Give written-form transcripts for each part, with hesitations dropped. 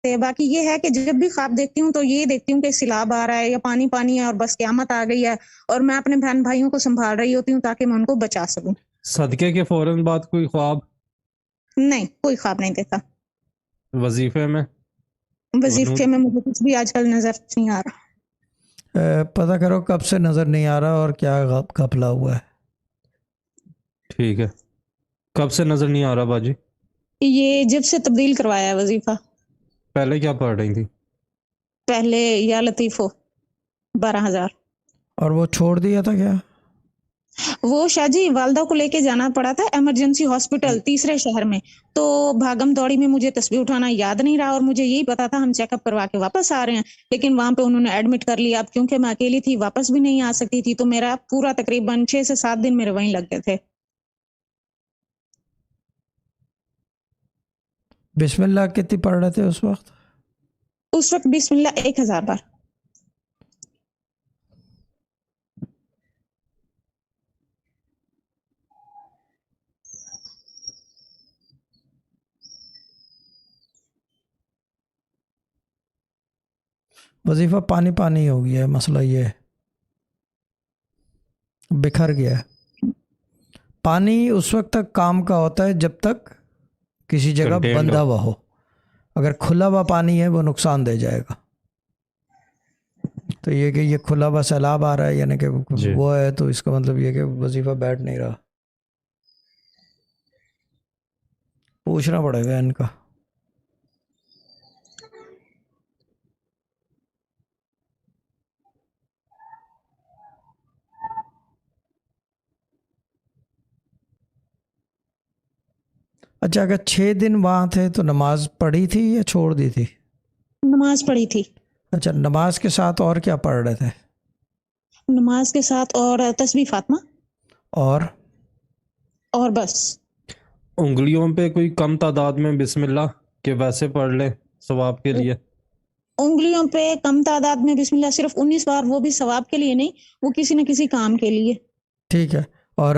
سکتے ہیں. باقی یہ ہے کہ جب بھی خواب دیکھتی ہوں تو یہ دیکھتی ہوں کہ سیلاب آ رہا ہے یا پانی پانی ہے اور بس قیامت آ گئی ہے، اور میں اپنے بہن بھائیوں کو سنبھال رہی ہوتی ہوں تاکہ میں ان کو بچا سکوں. صدقے کے فوراً بعد کوئی خواب؟ نہیں، کوئی خواب نہیں دیکھا. وظیفے میں؟ وظیفے میں مجھے کچھ بھی آج کل نظر نہیں آ رہا. پتہ کرو کب سے نظر نہیں آ رہا اور کیا گھپلا ہوا ہے. ٹھیک ہے، کب سے نظر نہیں آ رہا باجی؟ یہ جب سے تبدیل کروایا ہے وظیفہ. پہلے کیا پڑھ رہی تھی؟ پہلے یا لطیف ہو 12,000. اور وہ چھوڑ دیا تھا کیا؟ وہ شاہ جی والدہ کو لے کے جانا پڑا تھا ایمرجنسی ہاسپٹل تیسرے شہر میں، تو بھاگم دوڑی میں مجھے تسبیح اٹھانا یاد نہیں رہا، اور مجھے یہی پتا تھا ہم چیک اپ کروا کے واپس آ رہے ہیں، لیکن وہاں پہ انہوں نے ایڈمٹ کر لیا. اب کیونکہ میں اکیلی تھی واپس بھی نہیں آ سکتی تھی، تو میرا پورا تقریباً 6 سے 7 دن میرے وہیں لگ گئے تھے. بسم اللہ کتنی پڑھ رہے تھے اس وقت؟ اس وقت بسم اللہ 1,000 بار. وظیفہ پانی پانی ہو گیا ہے، مسئلہ یہ ہے بکھر گیا ہے. پانی اس وقت تک کام کا ہوتا ہے جب تک کسی جگہ بندھا ہوا ہو. اگر کھلا ہوا پانی ہے وہ نقصان دے جائے گا. تو یہ کہ یہ کھلا ہوا سیلاب آ رہا ہے یعنی کہ وہ ہے، تو اس کا مطلب یہ کہ وظیفہ بیٹھ نہیں رہا. پوچھنا پڑے گا ان کا. اچھا، اگر 6 دن وہاں تھے تو نماز پڑھی تھی یا چھوڑ دی تھی؟ نماز پڑھی تھی. اچھا، نماز کے ساتھ اور کیا پڑھ رہے تھے؟ نماز کے ساتھ اور تسبیح فاطمہ اور بس. انگلیوں پہ کوئی کم تعداد میں بسم اللہ کہ ویسے پڑھ لیں ثواب کے لیے؟ انگلیوں پہ کم تعداد میں بسم اللہ صرف 19 بار، وہ بھی ثواب کے لیے نہیں، وہ کسی نہ کسی کام کے لیے. ٹھیک ہے. اور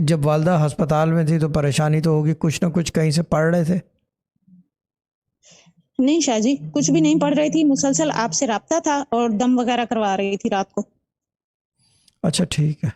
جب والدہ ہسپتال میں تھی تو پریشانی تو ہوگی، کچھ نہ کچھ کہیں سے پڑھ رہے تھے؟ نہیں شاہ جی، کچھ بھی نہیں پڑھ رہی تھی، مسلسل آپ سے رابطہ تھا اور دم وغیرہ کروا رہی تھی رات کو. اچھا ٹھیک ہے.